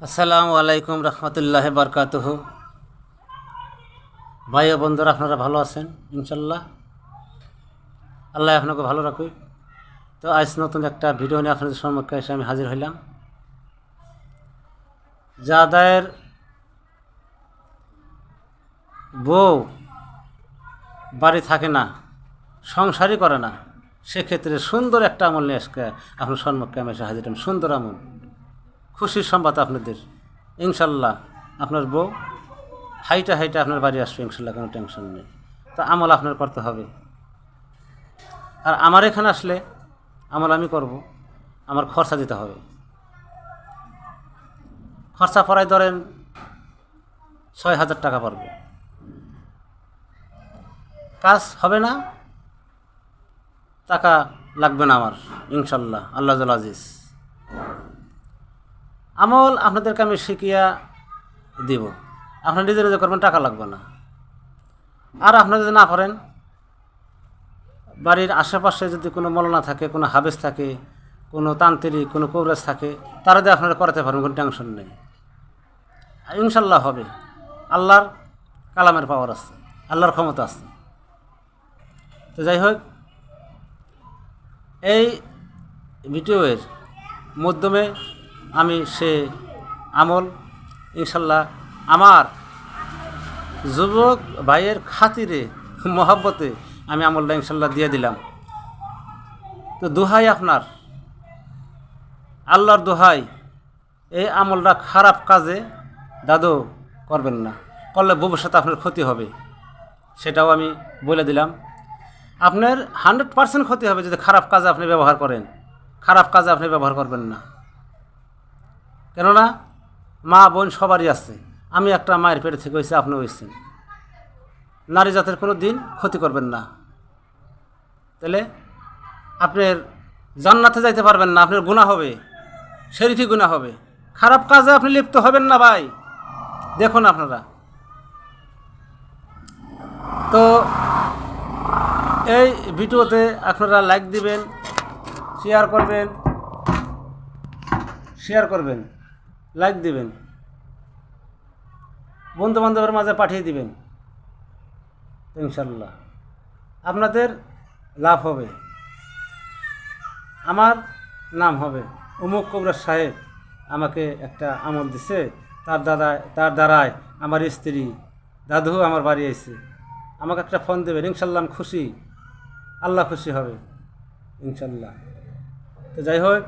আসসালামু আলাইকুম রহমতুল্লাহ বরকাতুহু। ভাই ও বন্ধুরা, আপনারা ভালো আছেন? ইনশাল্লাহ আল্লাহ আপনাকে ভালো রাখুক। তো আজ নতুন একটা ভিডিও নিয়ে আপনাদের সম্মুখে এসে আমি হাজির হইলাম। যাদের বউ বাড়ি থাকে না, সংসারই করে না, সেক্ষেত্রে সুন্দর একটা আমল নিয়ে আজকে আপনার সম্মুখে আমি এসে হাজির হলাম। সুন্দর আমল, খুশির সংবাদ আপনাদের। ইনশাল্লাহ আপনার বউ হাইটা হাইটা আপনার বাড়ি আসবে, ইনশাল্লাহ, কোনো টেনশন নেই। তো আমল আপনার করতে হবে। আর আমার এখানে আসলে আমল আমি করব, আমার খরচা দিতে হবে। খরচা পড়ায় ধরেন 6,000 টাকা পড়বে। কাজ হবে না, টাকা লাগবে না আমার, ইনশাল্লাহ আল্লাহ আজিজ। আমল আপনাদেরকে আমি শিখিয়া দিব, আপনারা নিজে নিজে করবেন, টাকা লাগবে না। আর আপনারা যদি না পারেন, বাড়ির আশেপাশে যদি কোনো মৌলানা থাকে, কোনো হাবেজ থাকে, কোনো তান্ত্রিক, কোনো কবিরাজ থাকে, তারা দিয়ে আপনারা করাতে পারবেন, কোনো টেনশন নেই। ইনশাল্লাহ হবে। আল্লাহর কালামের পাওয়ার আছে, আল্লাহর ক্ষমতা আছে। তো যাই হোক, এই ভিডিওর মাধ্যমে আমি সে আমল ইনশাল্লাহ আমার যুবক ভাইয়ের খাতিরে মহব্বতে আমি আমলটা ইনশাল্লাহ দিয়ে দিলাম। তো দোহাই আপনার, আল্লাহর দোহাই, এই আমলটা খারাপ কাজে দাদু করবেন না, করলে ভবিষ্যতে আপনার ক্ষতি হবে, সেটাও আমি বলে দিলাম। আপনার 100% ক্ষতি হবে যদি খারাপ কাজে আপনি ব্যবহার করেন। খারাপ কাজে আপনি ব্যবহার করবেন না, কেননা মা বোন সবারই আছে। আমি একটা মায়ের পেটে থেকে হয়েছে, আপনি হয়েছেন। নারী জাতের কোনো দিন ক্ষতি করবেন না, তাহলে আপনার জান্নাতে যাইতে পারবেন না, আপনার গুনাহ হবে, শরীফি গুনাহ হবে। খারাপ কাজে আপনি লিপ্ত হবেন না ভাই। দেখুন আপনারা, তো এই ভিডিওতে আপনারা লাইক দিবেন, শেয়ার করবেন, লাইক দিবেন, বন্ধু বান্ধবের মাঝে পাঠিয়ে দিবেন। ইনশাল্লাহ আপনাদের লাভ হবে, আমার নাম হবে। অমুক কবিরাজ সাহেব আমাকে একটা আমল দিছে, তার দ্বারায় আমার স্ত্রী দাদু আমার বাড়ি আইছে, আমাকে একটা ফোন দেবেন। ইনশাল্লাহ আমি খুশি, আল্লাহ খুশি হবে ইনশাল্লাহ। তো যাই হোক,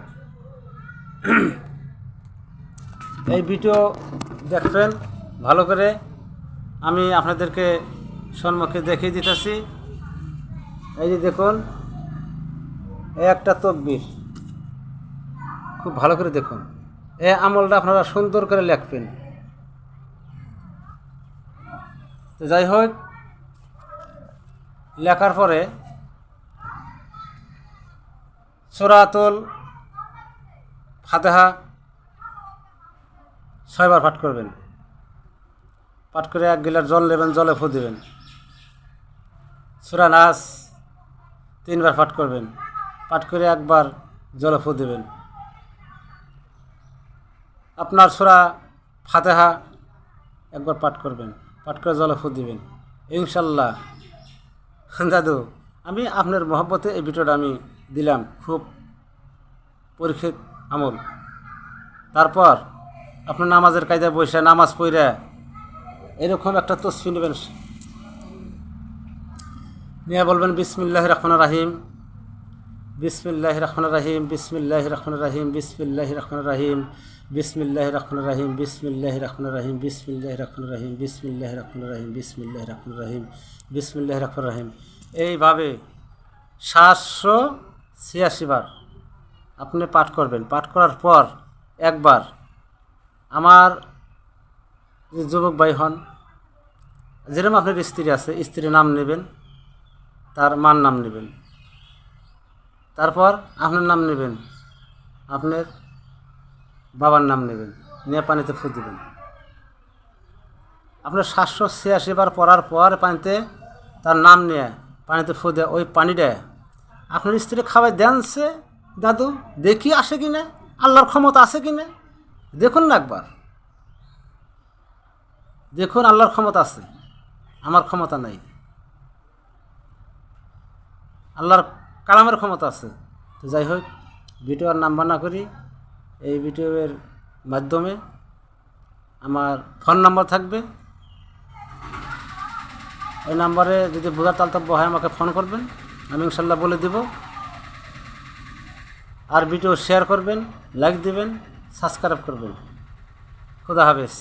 এই ভিডিও দেখবেন ভালো করে। আমি আপনাদেরকে সম্মুখে দেখিয়ে দিতেছি। এই যে দেখুন, এই একটা তকবীর, খুব ভালো করে দেখুন। এই আমলটা আপনারা সুন্দর করে লিখবেন। তো যাই হোক, লেখার পরে সূরাতুল ফাতিহা 6 বার পাঠ করবেন। পাঠ করে 1 গিলাস জল নেবেন, জলে ফু দিবেন। সূরা নাস 3 বার পাঠ করবেন। পাঠ করে 1 বার জলে ফু দিবেন। আপনার সূরা ফাতিহা 1 বার পাঠ করবেন, পাঠ করে জলে ফু দিবেন। ইনশাল্লাহ দাদু, আমি আপনার মহব্বতে এই ভিডিওটা আমি দিলাম, খুব পরীক্ষিত আমল। তারপর আপনার নামাজের কায়দায় বসে নামাজ পড়ে এরকম একটা তসবিহ নেবেন, নিয়ে বলবেন বিসমিল্লাহির রহমানির রহিম, বিসমিল্লাহির রহমানির রহিম, বিসমিল্লাহির রহমানির রহিম, বিসমিল্লাহির রহমানির রহিম, বিসমিল্লাহির রহমানির রহিম, বিসমিল্লাহির রহমানির রহিম, বিসমিল্লাহির রহমানির রহিম, বিসমিল্লাহির রহমানির রহিম, বিসমিল্লাহির রহমানির রহিম, বিসমিল্লাহির রহমানির রহিম। এইভাবে 786 বার আপনি পাঠ করবেন। পাঠ করার পর একবার আমার যে যুবক ভাই হন, যেরকম আপনার স্ত্রী আছে, স্ত্রীর নাম নেবেন, তার মার নাম নেবেন, তারপর আপনার নাম নেবেন, আপনার বাবার নাম নেবেন, নিয়ে পানিতে ফু দিবেন। আপনার 786 বার পড়ার পর পানিতে তার নাম নিয়ে পানিতে ফু দেয়। ওই পানিটা আপনার স্ত্রী খাওয়াই দেনছে, দাদু দেখি আসে কিনা, আল্লাহর ক্ষমতা আছে কিনা দেখুন না একবার। দেখুন আল্লাহর ক্ষমতা আছে, আমার ক্ষমতা নাই। আল্লাহর কালামের ক্ষমতা আছে। তো যাই হোক, ভিডিও আর নাম্বার না করি, এই ভিডিওর মাধ্যমে আমার ফোন নাম্বার থাকবে, ওই নাম্বারে যদি বোঝার তালতব্য হয় আমাকে ফোন করবেন, আমি ইনশাল্লাহ বলে দেব। আর ভিডিও শেয়ার করবেন, লাইক দিবেন, সাবস্ক্রাইব করবেন। খুদা হাফেজ।